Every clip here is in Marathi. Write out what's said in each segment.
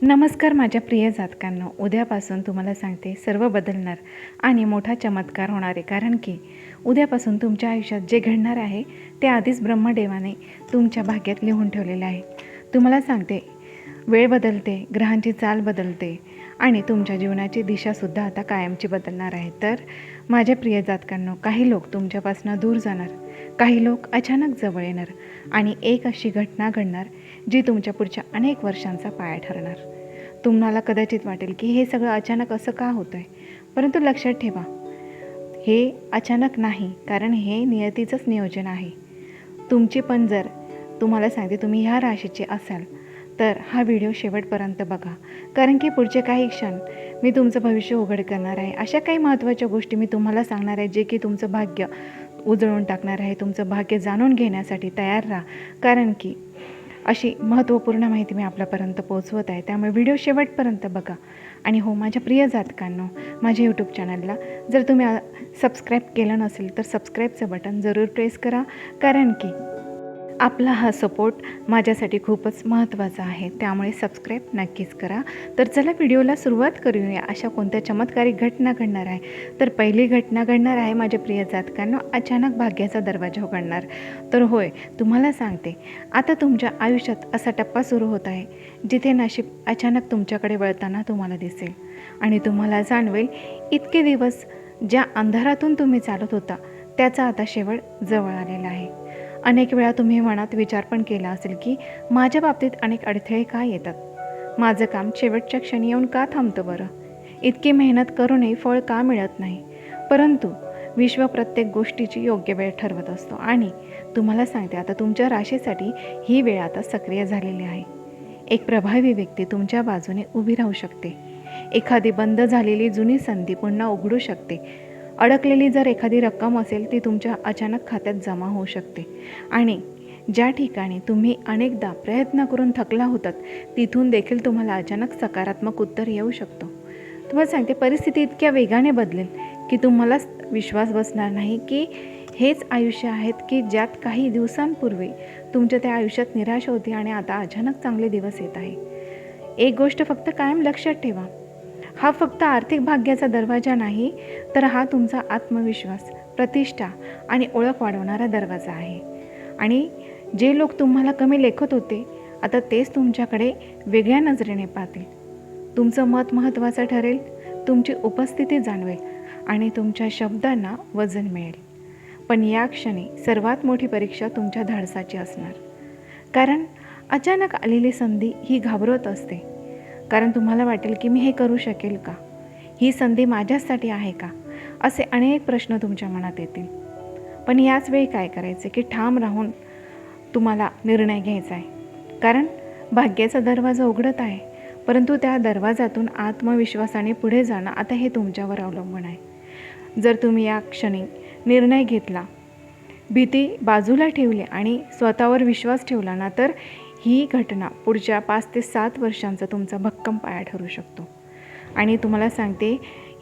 नमस्कार माझ्या प्रिय जातकांनो, उद्यापासून तुम्हाला सांगते सर्व बदलणार आणि मोठा चमत्कार होणार आहे. कारण की उद्यापासून तुमच्या आयुष्यात जे घडणार आहे ते आधीच ब्रह्मदेवाने तुमच्या भाग्यात लिहून ठेवलेलं आहे. तुम्हाला सांगते वेळ बदलते, ग्रहांची चाल बदलते आणि तुमच्या जीवनाची दिशासुद्धा आता कायमची बदलणार आहे. तर माझ्या प्रिय जातकांनो, काही लोक तुमच्यापासून दूर जाणार, काही लोक अचानक जवळ येणार आणि एक अशी घटना घडणार जी तुमच्या पुढच्या अनेक वर्षांचा पाया ठरणार. तुम्हाला कदाचित वाटेल की हे सगळं अचानक असं का होतं आहे, परंतु लक्षात ठेवा, हे अचानक नाही, कारण हे नियतीचंच नियोजन आहे. तुमची पण जर तुम्हाला सांगते तुम्ही ह्या राशीचे असाल तर हा व्हिडिओ शेवटपर्यंत बघा, कारण की पुढचे काही क्षण मी तुमचं भविष्य उघड करणार आहे. अशा काही महत्त्वाच्या गोष्टी मी तुम्हाला सांगणार आहे जे की तुमचं भाग्य उजळून टाकणार आहे. तुमचं भाग्य जाणून घेण्यासाठी तयार राहा, कारण की अशी महत्त्वपूर्ण माहिती मी आपल्यापर्यंत पोहोचवत आहे. त्यामुळे व्हिडिओ शेवटपर्यंत बघा. आणि हो माझ्या प्रिय जातकांनो, माझ्या यूट्यूब चॅनलला जर तुम्ही सबस्क्राईब केलं नसेल तर सबस्क्राईबचं बटन जरूर प्रेस करा, कारण की आपला हा सपोर्ट माझ्यासाठी खूपच महत्त्वाचा आहे. त्यामुळे सबस्क्राईब नक्कीच करा. तर चला व्हिडिओला सुरुवात करूया. अशा कोणत्या चमत्कारिक घटना घडणार आहे? तर पहिली घटना घडणार आहे माझ्या प्रिय जातकांनो, अचानक भाग्याचा दरवाजा उघडणार. तर होय, तुम्हाला सांगते आता तुमच्या आयुष्यात असा टप्पा सुरू होत आहे जिथे नशीब अचानक तुमच्याकडे वळताना तुम्हाला दिसेल आणि तुम्हाला जाणवेल इतके दिवस ज्या अंधारातून तुम्ही चालत होता त्याचा आता शेवट जवळ आलेला आहे. अनेक वेळा तुम्ही मनात विचार पण केला असेल की माझ्या बाबतीत अनेक अडथळे का येतात, माझं काम शेवटच्या क्षणी येऊन का थांबतं बरं, इतकी मेहनत करूनही फळ का मिळत नाही. परंतु विश्व प्रत्येक गोष्टीची योग्य वेळ ठरवत असतो आणि तुम्हाला सांगते आता तुमच्या राशीसाठी ही वेळ आता सक्रिय झालेली आहे. एक प्रभावी व्यक्ती तुमच्या बाजूने उभी राहू शकते. एखादी बंद झालेली जुनी संधी पुन्हा उघडू शकते. अडकलेली जर एखादी रक्कम असेल ती तुमच्या अचानक खात्यात जमा होऊ शकते आणि ज्या ठिकाणी तुम्ही अनेकदा प्रयत्न करून थकला होतात तिथून देखील तुम्हाला अचानक सकारात्मक उत्तर येऊ शकतो. तुम्हाला सांगते परिस्थिती इतक्या वेगाने बदलेल की तुम्हालाच विश्वास बसणार नाही की हेच आयुष्य आहेत की ज्यात काही दिवसांपूर्वी तुमच्या त्या आयुष्यात निराश होती आणि आता अचानक चांगले दिवस येत आहे. एक गोष्ट फक्त कायम लक्षात ठेवा, हा फक्त आर्थिक भाग्याचा दरवाजा नाही, तर हा तुमचा आत्मविश्वास, प्रतिष्ठा आणि ओळख वाढवणारा दरवाजा आहे. आणि जे लोक तुम्हाला कमी लेखत होते आता तेच तुमच्याकडे वेगळ्या नजरेने पाहतील. तुमचं मत महत्त्वाचं ठरेल, तुमची उपस्थिती जाणवेल आणि तुमच्या शब्दांना वजन मिळेल. पण या क्षणी सर्वात मोठी परीक्षा तुमच्या धाडसाची असणार, कारण अचानक आलेली संधी ही घाबरवत असते. कारण तुम्हाला वाटेल की मी हे करू शकेल का, ही संधी माझ्यासाठी आहे का, असे अनेक प्रश्न तुमच्या मनात येतील. पण याच वेळी काय करायचे की ठाम राहून तुम्हाला निर्णय घ्यायचा आहे, कारण भाग्याचा दरवाजा उघडत आहे, परंतु त्या दरवाजातून आत्मविश्वासाने पुढे जाणं आता हे तुमच्यावर अवलंबून आहे. जर तुम्ही या क्षणी निर्णय घेतला, भीती बाजूला ठेवली आणि स्वतःवर विश्वास ठेवला ना, तर ही घटना पुढच्या 5 ते 7 वर्षांचा तुमचा भक्कम पाया ठरू शकतो. आणि तुम्हाला सांगते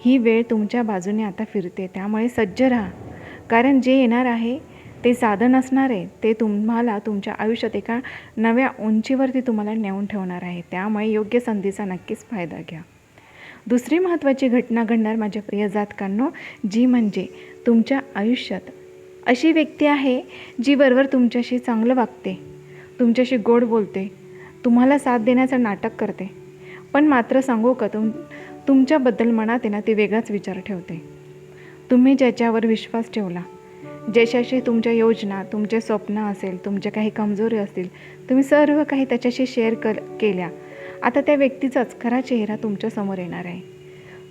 ही वेळ तुमच्या बाजूने आता फिरते, त्यामुळे सज्ज राहा, कारण जे येणार आहे ते साधन असणार आहे, ते तुम्हाला तुमच्या आयुष्यात एका नव्या उंचीवरती तुम्हाला नेऊन ठेवणार आहे. त्यामुळे योग्य संधीचा नक्कीच फायदा घ्या. दुसरी महत्त्वाची घटना घडणार माझ्या प्रिय जातकांनो, जी म्हणजे तुमच्या आयुष्यात अशी व्यक्ती आहे जी बरोबर तुमच्याशी चांगलं वागते, तुमच्याशी गोड बोलते, तुम्हाला साथ देण्याचं नाटक करते, पण मात्र सांगू का तुमच्याबद्दल मनात आहे ना ते वेगळाच विचार ठेवते. तुम्ही ज्याच्यावर विश्वास ठेवला, ज्याच्याशी तुमच्या योजना, तुमचे स्वप्न असेल, तुमच्या काही कमजोरी असतील, तुम्ही सर्व काही त्याच्याशी शेअर केल्या, आता त्या व्यक्तीचाच खरा चेहरा तुमच्यासमोर येणार आहे.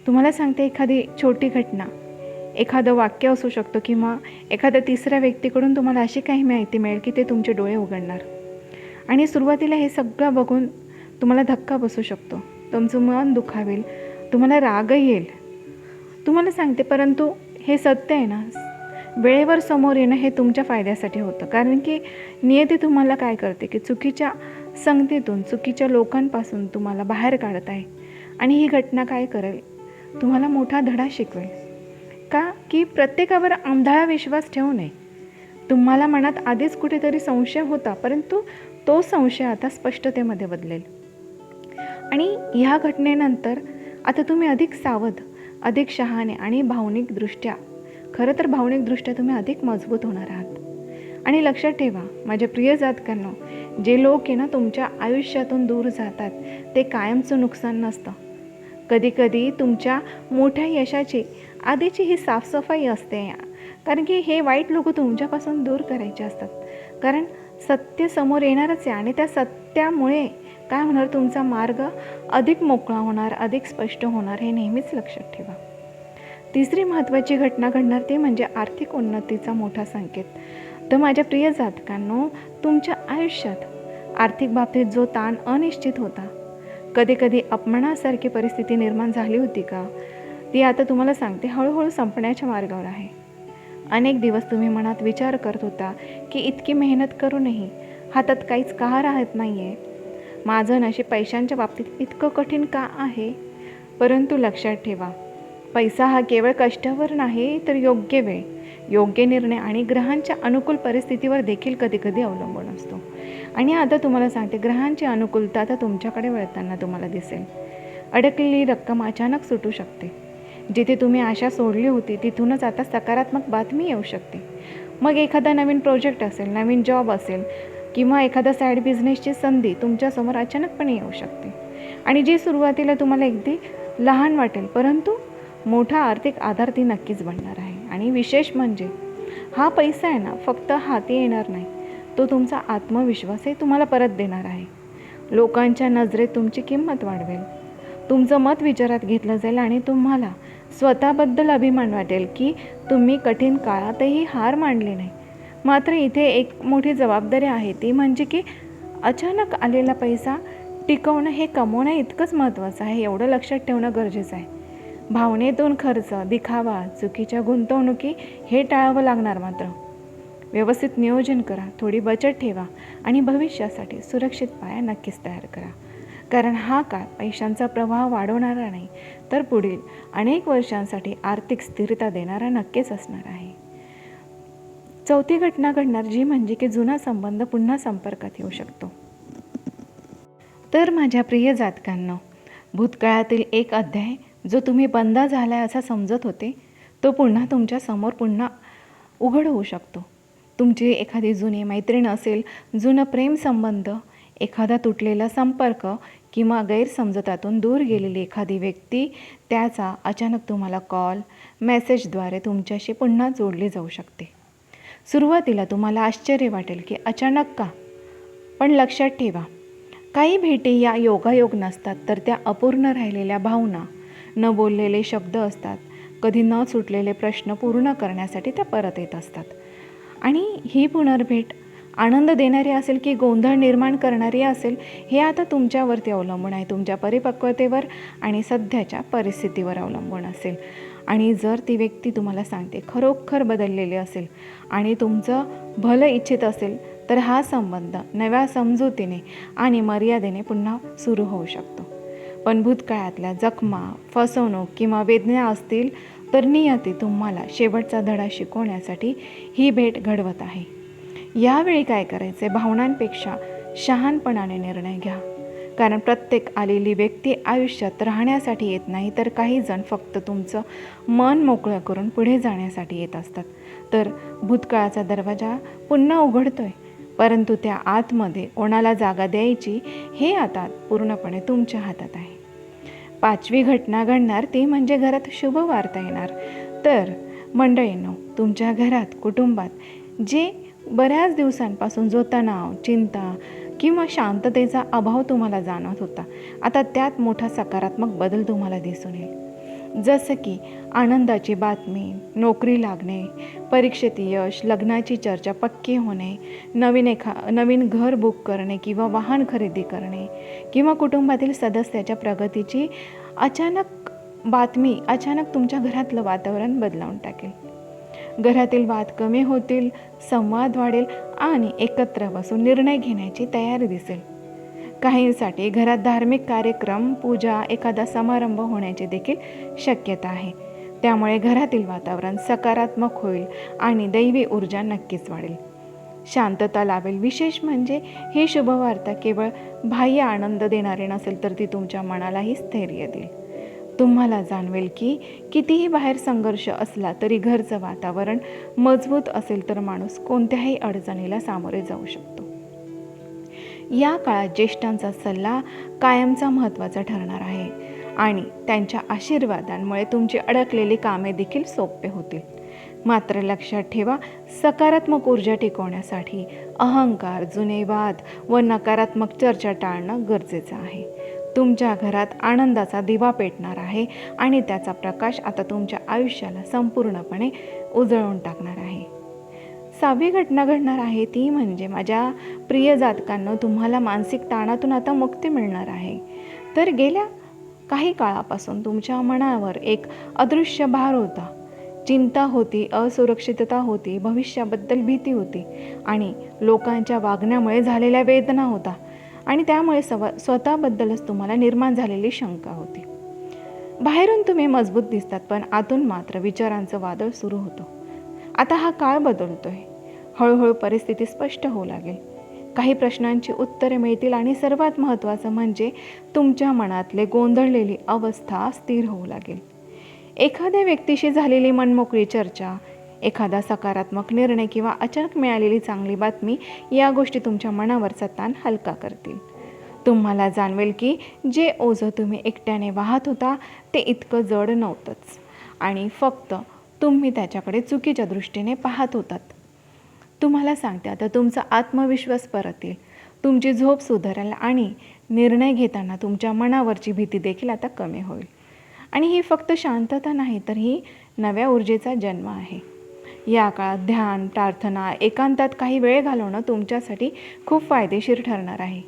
तुम्हाला सांगते एखादी छोटी घटना, एखादं वाक्य असू शकतं किंवा एखाद्या तिसऱ्या व्यक्तीकडून तुम्हाला अशी काही माहिती मिळेल की ते तुमचे डोळे उघडणार. आणि सुरुवातीला हे सगळं बघून तुम्हाला धक्का बसू शकतो, तुमचं मन दुखावेल, तुम्हाला रागही येईल. तुम्हाला सांगते परंतु हे सत्य आहे ना, वेळेवर समोर येणं हे तुमच्या फायद्यासाठी होतं, कारण की नियती तुम्हाला काय करते की चुकीच्या संगतीतून, चुकीच्या लोकांपासून तुम्हाला बाहेर काढत आहे. आणि ही घटना काय करेल, तुम्हाला मोठा धडा शिकवेल. का की प्रत्येकावर आंधळा विश्वास ठेवू नये. तुम्हाला मनात आधीच कुठेतरी संशय होता, परंतु तो संशय आता स्पष्टतेमध्ये बदलेल आणि ह्या घटनेनंतर आता तुम्ही अधिक सावध, अधिक शहाणे आणि भावनिकदृष्ट्या, खरं तर भावनिकदृष्ट्या तुम्ही अधिक मजबूत होणार आहात. आणि लक्षात ठेवा माझ्या प्रिय जातकांनो, जे लोक आहे ना तुमच्या आयुष्यातून दूर जातात ते कायमचं नुकसान नसतं. कधीकधी तुमच्या मोठ्या यशाची आधीची ही साफसफाई असते, कारण की हे वाईट लोक तुमच्यापासून दूर करायचे असतात. कारण सत्य समोर येणारच आहे आणि त्या सत्यामुळे काय होणार, तुमचा मार्ग अधिक मोकळा होणार, अधिक स्पष्ट होणार, हे नेहमीच लक्षात ठेवा. तिसरी महत्त्वाची घटना घडणार ती म्हणजे आर्थिक उन्नतीचा मोठा संकेत. तर माझ्या प्रिय जातकांनो, तुमच्या आयुष्यात आर्थिक बाबतीत जो ताण अनिश्चित होता, कधी कधी अपमानासारखी परिस्थिती निर्माण झाली होती का, ती आता तुम्हाला सांगते हळूहळू संपण्याच्या मार्गावर आहे. अनेक दिवस तुम्ही मनात विचार करत होता की इतकी मेहनत करूनही हातात काहीच का राहत नाही आहे, माझं नशीब पैशांच्या बाबतीत इतकं कठीण का आहे. परंतु लक्षात ठेवा, पैसा हा केवळ कष्टावर नाही तर योग्य वेळ, योग्य निर्णय आणि ग्रहांच्या अनुकूल परिस्थितीवर देखील कधीकधी अवलंबून असतो. आणि आता तुम्हाला सांगते, ग्रहांची अनुकूलता आता तुमच्याकडे वळताना तुम्हाला दिसेल. अडकलेली रक्कम अचानक सुटू शकते. जिथे तुम्ही आशा सोडली होती तिथूनच आता सकारात्मक बातमी येऊ शकते. मग एखादा नवीन प्रोजेक्ट असेल, नवीन जॉब असेल किंवा एखादा साईड बिझनेसची संधी तुमच्यासमोर अचानकपणे येऊ शकते. आणि जी सुरुवातीला तुम्हाला अगदी लहान वाटेल, परंतु मोठा आर्थिक आधार ती नक्कीच बनणार आहे. आणि विशेष म्हणजे हा पैसा आहे ना फक्त हाती येणार नाही, तो तुमचा आत्मविश्वासही तुम्हाला परत देणार आहे. लोकांच्या नजरेत तुमची किंमत वाढवेल, तुमचं मत विचारात घेतलं जाईल आणि तुम्हाला स्वतःबद्दल अभिमान वाटेल की तुम्ही कठीण काळातही हार मानली नाही. मात्र इथे एक मोठी जबाबदारी आहे, ती म्हणजे की अचानक आलेला पैसा टिकवणं हे कमवणं इतकंच महत्त्वाचं आहे, एवढं लक्षात ठेवणं गरजेचं आहे. भावनेतून खर्च, दिखावा, चुकीच्या गुंतवणुकी हे टाळावं लागणार. मात्र व्यवस्थित नियोजन करा, थोडी बचत ठेवा आणि भविष्यासाठी सुरक्षित पाया नक्कीच तयार करा. कारण हा काळ पैशांचा प्रवाह वाढवणारा नाही तर पुढील अनेक वर्षांसाठी आर्थिक स्थिरता देणारा नक्कीच असणार आहे. चौथी घटना घडणार जी म्हणजे की जुना संबंध पुन्हा संपर्कात येऊ शकतो. तर माझ्या प्रिय जातकांनो, भूतकाळातील एक अध्याय जो तुम्ही बंद झाला आहे असं समजत होते, तो पुन्हा तुमच्या समोर पुन्हा उघड होऊ शकतो. तुमची एखादी जुनी मैत्रीण असेल, जुनं प्रेमसंबंध, एखादा तुटलेला संपर्क किंवा गैरसमजतातून दूर गेलेली एखादी व्यक्ती, त्याचा अचानक तुम्हाला कॉल, मेसेजद्वारे तुमच्याशी पुन्हा जोडली जाऊ शकते. सुरुवातीला तुम्हाला आश्चर्य वाटेल की अचानक का, पण लक्षात ठेवा, काही भेटी या योगायोग नसतात, तर त्या अपूर्ण राहिलेल्या भावना, न बोललेले शब्द असतात. कधी न सुटलेले प्रश्न पूर्ण करण्यासाठी त्या परत येत असतात. आणि ही पुनर्भेट आनंद देणारी असेल की गोंधळ निर्माण करणारी असेल, हे आता तुमच्यावरती अवलंबून आहे, तुमच्या परिपक्वतेवर आणि सध्याच्या परिस्थितीवर अवलंबून असेल. आणि जर ती व्यक्ती तुम्हाला सांगते खरोखर बदललेली असेल आणि तुमचं भलं इच्छित असेल, तर हा संबंध नव्या समजुतीने आणि मर्यादेने पुन्हा सुरू होऊ शकतो. पण भूतकाळातल्या जखमा, फसवणूक किंवा वेदना असतील तर नियती तुम्हाला शेवटचा धडा शिकवण्यासाठी ही भेट घडवत आहे. यावेळी काय करायचे, भावनांपेक्षा शहाणपणाने निर्णय घ्या. कारण प्रत्येक आलेली व्यक्ती आयुष्यात राहण्यासाठी येत नाही, तर काही जण फक्त तुमचं मन मोकळं करून पुढे जाण्यासाठी येत असतात. तर भूतकाळाचा दरवाजा पुन्हा उघडतोय, परंतु त्या आतमध्ये कोणाला जागा द्यायची हे आता पूर्णपणे तुमच्या हातात आहे. पाचवी घटना घडणार ती म्हणजे घरात शुभ वार्ता येणार. तर मंडळींनो, तुमच्या घरात, कुटुंबात जे बऱ्याच दिवसांपासून जो तणाव, चिंता किंवा शांततेचा अभाव तुम्हाला जाणवत होता, आता त्यात मोठा सकारात्मक बदल तुम्हाला दिसून येईल. जसं की आनंदाची बातमी, नोकरी लागणे, परीक्षेत यश, लग्नाची चर्चा पक्की होणे, नवीन घर बुक करणे किंवा वाहन खरेदी करणे किंवा कुटुंबातील सदस्याच्या प्रगतीची अचानक बातमी अचानक तुमच्या घरातलं वातावरण बदलावून टाकेल. घरातील वाद कमी होतील, संवाद वाढेल आणि एकत्र बसून निर्णय घेण्याची तयारी दिसेल. काहींसाठी घरात धार्मिक कार्यक्रम, पूजा, एखादा समारंभ होण्याची देखील शक्यता आहे. त्यामुळे घरातील वातावरण सकारात्मक होईल आणि दैवी ऊर्जा नक्कीच वाढेल. शांतता लाभेल. विशेष म्हणजे ही शुभवार्ता केवळ बाह्य आनंद देणारी नसेल, तर ती तुमच्या मनालाही स्थैर्य देईल. तुम्हाला जाणवेल की कितीही बाहेर संघर्ष असला तरी घरचं वातावरण मजबूत असेल तर माणूस कोणत्याही अडचणीला सामोरे जाऊ शकतो. या काळात ज्येष्ठांचा सल्ला कायमचा महत्त्वाचा ठरणार आहे आणि त्यांच्या आशीर्वादांमुळे तुमची अडकलेली कामे देखील सोपे होतील. मात्र लक्षात ठेवा, सकारात्मक ऊर्जा टिकवण्यासाठी अहंकार, जुने वाद व नकारात्मक चर्चा टाळणं गरजेचं आहे. तुमच्या घरात आनंदाचा दिवा पेटणार आहे आणि त्याचा प्रकाश आता तुमच्या आयुष्याला संपूर्णपणे उजळून टाकणार आहे. 6वी घटना घडणार आहे ती म्हणजे माझ्या प्रिय जातकांनो, तुम्हाला मानसिक ताणातून आता मुक्ती मिळणार आहे. तर गेल्या काही काळापासून तुमच्या मनावर एक अदृश्य भार होता. चिंता होती, असुरक्षितता होती, भविष्याबद्दल भीती होती आणि लोकांच्या वागण्यामुळे झालेल्या वेदना होता आणि त्यामुळे स्वतःबद्दलच तुम्हाला निर्माण झालेली शंका होती. बाहेरून तुम्ही मजबूत दिसतात, पण आतून मात्र विचारांचं वादळ सुरू होतं. आता हा काळ बदलतोय. हळूहळू परिस्थिती स्पष्ट होऊ लागेल. काही प्रश्नांची उत्तरे मिळतील आणि सर्वात महत्त्वाचं म्हणजे तुमच्या मनातले गोंधळलेली अवस्था स्थिर होऊ लागेल. एखाद्या व्यक्तीशी झालेली मनमोकळी चर्चा, एखादा सकारात्मक निर्णय किंवा अचानक मिळालेली चांगली बातमी या गोष्टी तुमच्या मनावरचा ताण हलका करतील. तुम्हाला जाणवेल की जे ओझं तुम्ही एकट्याने वाहत होता ते इतकं जड नव्हतंच आणि फक्त तुम्ही त्याच्याकडे चुकीच्या दृष्टीने पाहत होतात. तुम्हाला सांगते, आता तुमचा आत्मविश्वास परत येईल, तुमची झोप सुधारेल आणि निर्णय घेताना तुमच्या मनावरची भीती देखील आता कमी होईल. आणि ही फक्त शांतता नाही, तर ही नव्या ऊर्जेचा जन्म आहे. या काळात ध्यान, प्रार्थना, एकांतात काही वेळ घालवणं तुमच्यासाठी खूप फायदेशीर ठरणार आहे.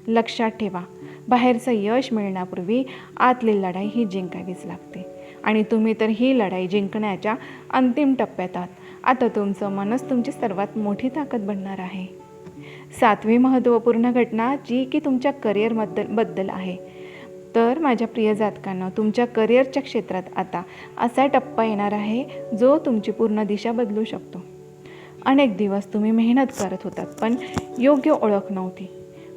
लक्षात ठेवा, बाहेरचं यश मिळण्यापूर्वी आतली लढाई ही जिंकावीच लागते आणि तुम्ही तर ही लढाई जिंकण्याच्या अंतिम टप्प्यात आहात. आता तुमचं मनच तुमची सर्वात मोठी ताकद बनणार आहे. 7वी महत्त्वपूर्ण घटना जी की तुमच्या करिअरबद्दल आहे. तर माझ्या प्रिय जातकांना, तुमच्या करिअरच्या क्षेत्रात आता असा टप्पा येणार आहे जो तुमची पूर्ण दिशा बदलू शकतो. अनेक दिवस तुम्ही मेहनत करत होतात, पण योग्य ओळख नव्हती,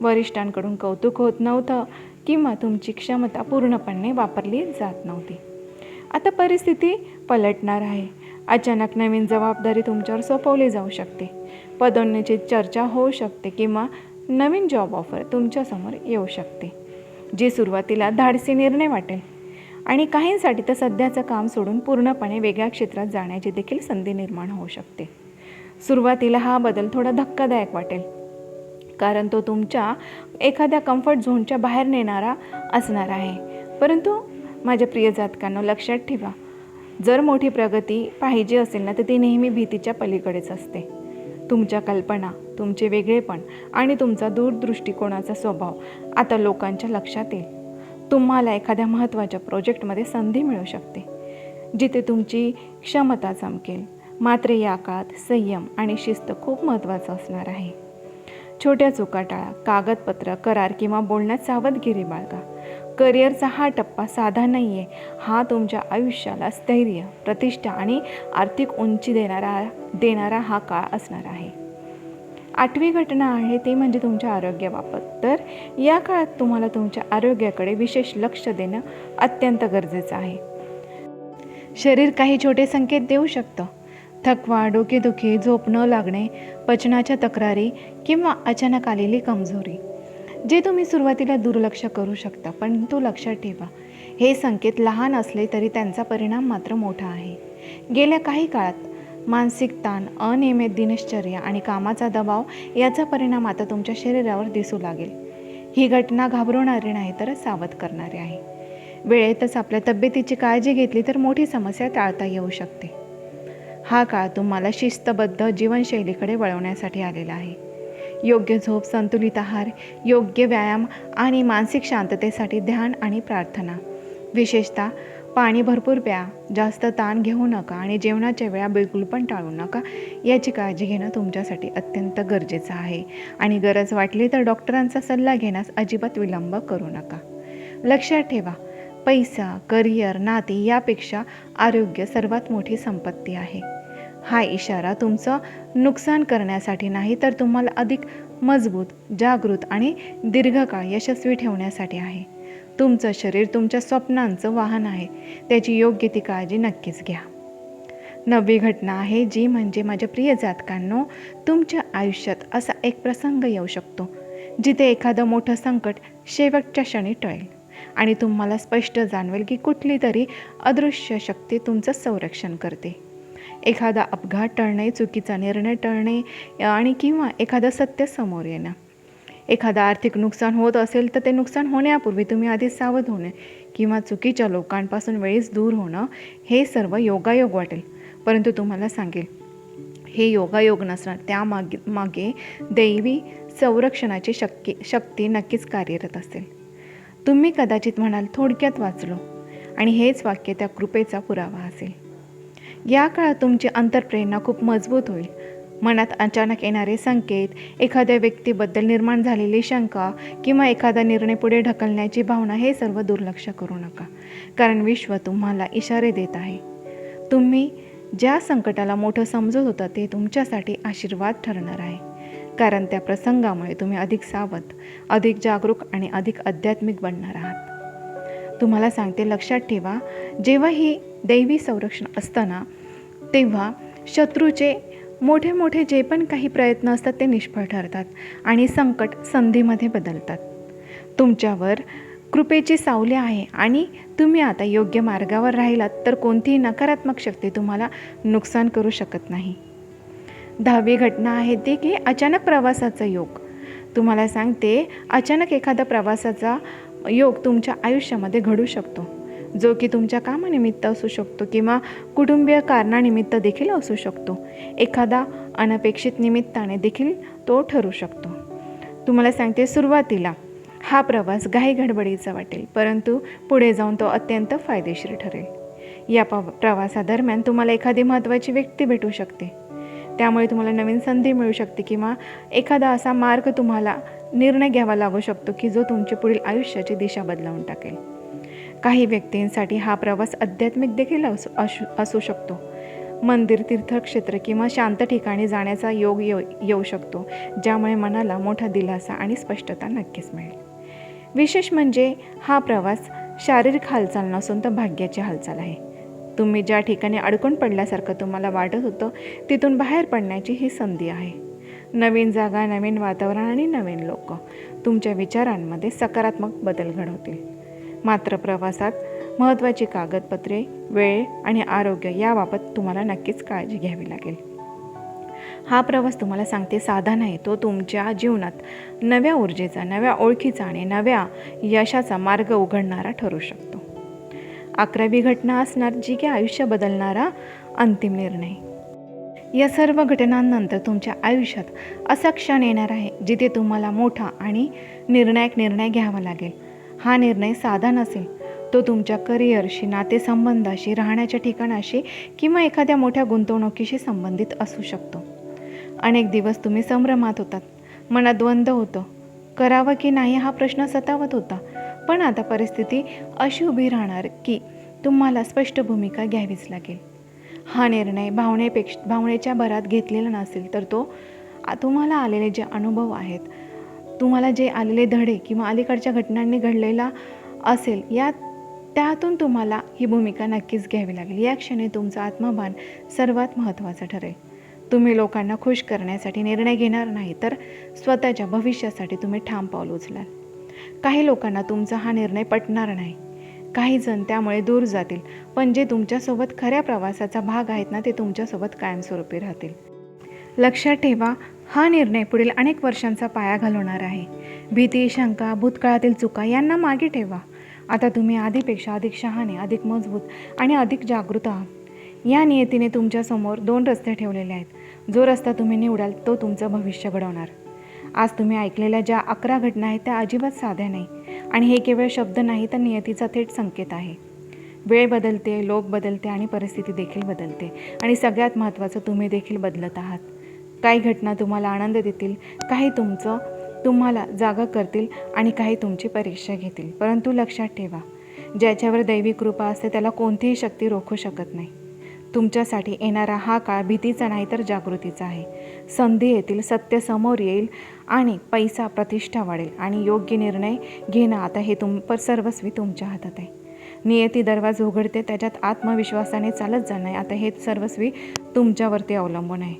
वरिष्ठांकडून कौतुक होत नव्हतं किंवा तुमची क्षमता पूर्णपणे वापरली जात नव्हती. आता परिस्थिती पलटणार आहे. अचानक नवीन जबाबदारी तुमच्यावर सोपवली जाऊ शकते, पदोन्नतीची चर्चा होऊ शकते किंवा नवीन जॉब ऑफर तुमच्यासमोर येऊ शकते, जी सुरुवातीला धाडसी निर्णय वाटेल आणि काहींसाठी तर सध्याचं काम सोडून पूर्णपणे वेगळ्या क्षेत्रात जाण्याची देखील संधी निर्माण होऊ शकते. सुरुवातीला हा बदल थोडा धक्कादायक वाटेल, कारण तो तुमच्या एखाद्या कम्फर्ट झोनच्या बाहेर नेणारा असणार आहे. परंतु माझ्या प्रिय जातकांनो, लक्षात ठेवा, जर मोठी प्रगती पाहिजे असेल ना, तर ती नेहमी भीतीच्या पलीकडेच असते. तुमच्या कल्पना, तुमचे वेगळेपण आणि तुमचा दूरदृष्टिकोनाचा स्वभाव आता लोकांच्या लक्षात येईल. तुम्हाला एखाद्या महत्त्वाच्या प्रोजेक्टमध्ये संधी मिळू शकते, जिथे तुमची क्षमता चमकेल. मात्र या काळात संयम आणि शिस्त खूप महत्त्वाचं असणार आहे. छोट्या चुका टाळा, कागदपत्र, करार किंवा बोलण्यात सावधगिरी बाळगा. करिअरचा हा टप्पा साधा नाही आहे. हा तुमच्या आयुष्याला स्थैर्य, प्रतिष्ठा आणि आर्थिक उंची देणारा हा काळ असणार आहे. 8वी घटना आहे ती म्हणजे तुमच्या आरोग्याबाबत. तर या काळात तुम्हाला तुमच्या आरोग्याकडे विशेष लक्ष देणं अत्यंत गरजेचं आहे. शरीर काही छोटे संकेत देऊ शकतं. थकवा, डोकेदुखी, झोप न लागणे, पचनाच्या तक्रारी किंवा अचानक आलेली कमजोरी, जे तुम्ही सुरुवातीला दुर्लक्ष करू शकता. पण तो लक्षात ठेवा, हे संकेत लहान असले तरी त्यांचा परिणाम मात्र मोठा आहे. गेल्या काही काळात मानसिक ताण, अनियमित दिनचर्या आणि कामाचा दबाव याचा परिणाम आता तुमच्या शरीरावर दिसू लागेल. ही घटना घाबरवणारी नाही, तर सावध करणारी आहे. वेळेतच आपल्या तब्येतीची काळजी घेतली तर मोठी समस्या टाळता येऊ शकते. हा काळ तुम्हाला शिस्तबद्ध जीवनशैलीकडे वळवण्यासाठी आलेला आहे. योग्य झोप, संतुलित आहार, योग्य व्यायाम आणि मानसिक शांततेसाठी ध्यान आणि प्रार्थना. विशेषतः पाणी भरपूर प्या, जास्त ताण घेऊ नका आणि जेवणाच्या वेळा बिलकुल पण टाळू नका. याची काळजी घेणं तुमच्यासाठी अत्यंत गरजेचं आहे आणि गरज वाटली तर डॉक्टरांचा सल्ला घेण्यास अजिबात विलंब करू नका. लक्षात ठेवा, पैसा, करिअर, नाती यापेक्षा आरोग्य सर्वात मोठी संपत्ती आहे. हा इशारा तुमचं नुकसान करण्यासाठी नाही, तर तुम्हाला अधिक मजबूत, जागृत आणि दीर्घकाळ यशस्वी ठेवण्यासाठी आहे. तुमचं शरीर तुमच्या स्वप्नांचं वाहन आहे. त्याची योग्य ती काळजी नक्कीच घ्या. 9वी घटना आहे जी म्हणजे माझ्या प्रिय जातकांनो, तुमच्या आयुष्यात असा एक प्रसंग येऊ शकतो जिथे एखादं मोठं संकट शेवटच्या क्षणी टळेल आणि तुम्हाला स्पष्ट जाणवेल की कुठली तरी अदृश्य शक्ती तुमचं संरक्षण करते. एखादा अपघात टळणे, चुकीचा निर्णय टळणे आणि किंवा एखादं सत्य समोर येणं. एखादं आर्थिक नुकसान होत असेल तर ते नुकसान होण्यापूर्वी तुम्ही आधी सावध होणे किंवा चुकीच्या लोकांपासून वेळीच दूर होणं, हे सर्व योगायोग वाटेल. परंतु तुम्हाला सांगेल, हे योगायोग नसणार. मागे दैवी संरक्षणाची शक्ती नक्कीच कार्यरत असेल. तुम्ही कदाचित म्हणाल, थोडक्यात वाचलो, आणि हेच वाक्य त्या कृपेचा पुरावा असेल. या काळात तुमची अंतर्प्रेरणा खूप मजबूत होईल. मनात अचानक येणारे संकेत, एखाद्या व्यक्तीबद्दल निर्माण झालेली शंका किंवा एखादा निर्णय पुढे ढकलण्याची भावना, हे सर्व दुर्लक्ष करू नका, कारण विश्व तुम्हाला इशारे देत आहे. तुम्ही ज्या संकटाला मोठं समजत होता ते तुमच्यासाठी आशीर्वाद ठरणार आहे, कारण त्या प्रसंगामुळे तुम्ही अधिक सावध, अधिक जागरूक आणि अधिक आध्यात्मिक बनणार आहात. तुम्हाला सांगते, लक्षात ठेवा, जेव्हा ही दैवी संरक्षण असताना तेव्हा शत्रूचे मोठे मोठे जे पण काही प्रयत्न असतात ते निष्फळ ठरतात आणि संकट संधीमध्ये बदलतात. तुमच्यावर कृपेची सावली आहे आणि तुम्ही आता योग्य मार्गावर राहिलात तर कोणतीही नकारात्मक शक्ती तुम्हाला नुकसान करू शकत नाही. 10वी घटना आहे ती की अचानक प्रवासाचा योग. तुम्हाला सांगते, अचानक एखादा प्रवासाचा योग तुमच्या आयुष्यामध्ये घडू शकतो, जो की तुमच्या कामानिमित्त असू शकतो किंवा कुटुंबीय कारणानिमित्त देखील असू शकतो. एखादा अनपेक्षित निमित्ताने देखील तो ठरू शकतो. तुम्हाला सांगते, सुरुवातीला हा प्रवास घाईगडबडीचा वाटेल, परंतु पुढे जाऊन तो अत्यंत फायदेशीर ठरेल. या प्रवासादरम्यान तुम्हाला एखादी महत्त्वाची व्यक्ती भेटू शकते, त्यामुळे तुम्हाला नवीन संधी मिळू शकते किंवा एखादा असा मार्ग तुम्हाला निर्णय घ्यावा लागू शकतो की जो तुमची पुढील आयुष्याची दिशा बदलवून टाकेल. काही व्यक्तींसाठी हा प्रवास आध्यात्मिक देखील असू शकतो. मंदिर, तीर्थक्षेत्र किंवा शांत ठिकाणी जाण्याचा योग येऊ शकतो, ज्यामुळे मनाला मोठा दिलासा आणि स्पष्टता नक्कीच मिळेल. विशेष म्हणजे हा प्रवास शारीरिक हालचाल नसून तर भाग्याची हालचाल आहे. तुम्ही ज्या ठिकाणी अडकून पडल्यासारखं तुम्हाला वाटत होतं तिथून बाहेर पडण्याची ही संधी आहे. नवीन जागा, नवीन वातावरण आणि नवीन लोक तुमच्या विचारांमध्ये सकारात्मक बदल घडवतील. मात्र प्रवासात महत्त्वाची कागदपत्रे, वेळ आणि आरोग्य याबाबत तुम्हाला नक्कीच काळजी घ्यावी लागेल. हा प्रवास तुम्हाला सांगते साधा नाही, तो तुमच्या जीवनात नव्या ऊर्जेचा, नव्या ओळखीचा आणि नव्या यशाचा मार्ग उघडणारा ठरू शकतो. 11वी घटना असणार जी की आयुष्य बदलणारा अंतिम निर्णय. या सर्व घटनांनंतर तुमच्या आयुष्यात असा क्षण येणार आहे जिथे तुम्हाला मोठा आणि निर्णायक निर्णय घ्यावा लागेल. हा निर्णय साधा नसेल, तो तुमच्या करिअरशी, नातेसंबंधाशी, राहण्याच्या ठिकाणाशी किंवा एखाद्या मोठ्या गुंतवणुकीशी संबंधित असू शकतो. अनेक दिवस तुम्ही संभ्रमात होतात, मनात द्वंद्व होतं, करावं की नाही हा प्रश्न सतावत होता. पण आता परिस्थिती अशी उभी राहणार की तुम्हाला स्पष्ट भूमिका घ्यावीच लागेल. हा निर्णय भावनेच्या भरात घेतलेला नसेल, तर तो तुम्हाला आलेले जे अनुभव आहेत, तुम्हाला जे आलेले धडे किंवा अलीकडच्या घटनांनी घडलेला असेल, त्यातून तुम्हाला ही भूमिका नक्कीच घ्यावी लागेल. या क्षणी तुमचं आत्मभान सर्वात महत्त्वाचं ठरेल. तुम्ही लोकांना खुश करण्यासाठी निर्णय घेणार नाही, तर स्वतःच्या भविष्यासाठी तुम्ही ठाम पाऊल उचलाल. काही लोकांना तुमचा हा निर्णय पटणार नाही, काही जण त्यामुळे दूर जातील, पण जे तुमच्यासोबत खऱ्या प्रवासाचा भाग आहेत ना, ते तुमच्यासोबत कायमस्वरूपी राहतील. लक्षात ठेवा, हा निर्णय पुढील अनेक वर्षांचा पाया घालवणार आहे. भीती, शंका, भूतकाळातील चुका यांना मागे ठेवा. आता तुम्ही आधीपेक्षा अधिक शहाणे, अधिक मजबूत आणि अधिक जागृत आहात. या नियतीने तुमच्यासमोर 2 रस्ते ठेवलेले आहेत. जो रस्ता तुम्ही निवडाल तो तुमचं भविष्य घडवणार. आज तुम्ही ऐकलेल्या ज्या 11 घटना आहेत त्या अजिबात साध्या नाही, आणि हे केवळ शब्द नाही तर नियतीचा थेट संकेत आहे. वेळ बदलते, लोक बदलते आणि परिस्थिती देखील बदलते, आणि सगळ्यात महत्त्वाचं, तुम्ही देखील बदलत आहात. काही घटना तुम्हाला आनंद देतील, काही तुम्हाला जागा करतील आणि काही तुमची परीक्षा घेतील. परंतु लक्षात ठेवा, ज्याच्यावर दैवी कृपा असते त्याला कोणतीही शक्ती रोखू शकत नाही. तुमच्यासाठी येणारा हा काळ भीतीचा नाही तर जागृतीचा आहे. संधी येतील, सत्य समोर येईल आणि पैसा प्रतिष्ठा वाढेल आणि योग्य निर्णय घेणं आता हे सर्वस्वी तुमच्या हातात आहे. नियती दरवाजा उघडते, त्याच्यात आत्मविश्वासाने चालत जाणं आता हे सर्वस्वी तुमच्यावरती अवलंबून आहे.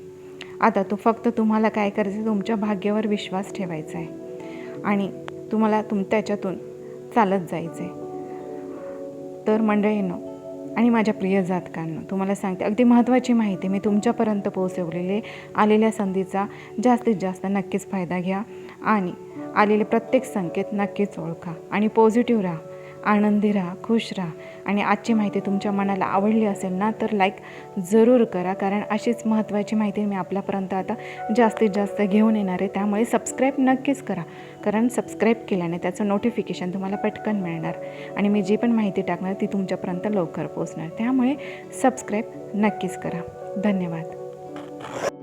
आता फक्त तुम्हाला काय करायचं, तुमच्या भाग्यावर विश्वास ठेवायचा आहे आणि तुम्हाला त्याच्यातून चालत जायचं आहे. तर मंडळींनो आणि माझ्या प्रिय जातकांनो, तुम्हाला सांगते अगदी महत्त्वाची माहिती मी तुमच्यापर्यंत पोहोचवलेली. आलेल्या संधीचा जास्तीत जास्त नक्कीच फायदा घ्या आणि आलेले प्रत्येक संकेत नक्कीच ओळखा आणि पॉझिटिव्ह राहा, आनंदी राहा, खुश राहा. आणि आजची माहिती तुमच्या मनाला आवडली असेल ना तर लाईक जरूर करा, कारण अशीच महत्त्वाची माहिती मी आपल्यापर्यंत आता जास्तीत जास्त घेऊन येणार आहे. त्यामुळे सबस्क्राईब नक्कीच करा, कारण सबस्क्राईब केल्याने त्याचं नोटिफिकेशन तुम्हाला पटकन मिळणार आणि मी जी पण माहिती टाकणार ती तुमच्यापर्यंत लवकर पोहोचणार. त्यामुळे सबस्क्राईब नक्कीच करा. धन्यवाद.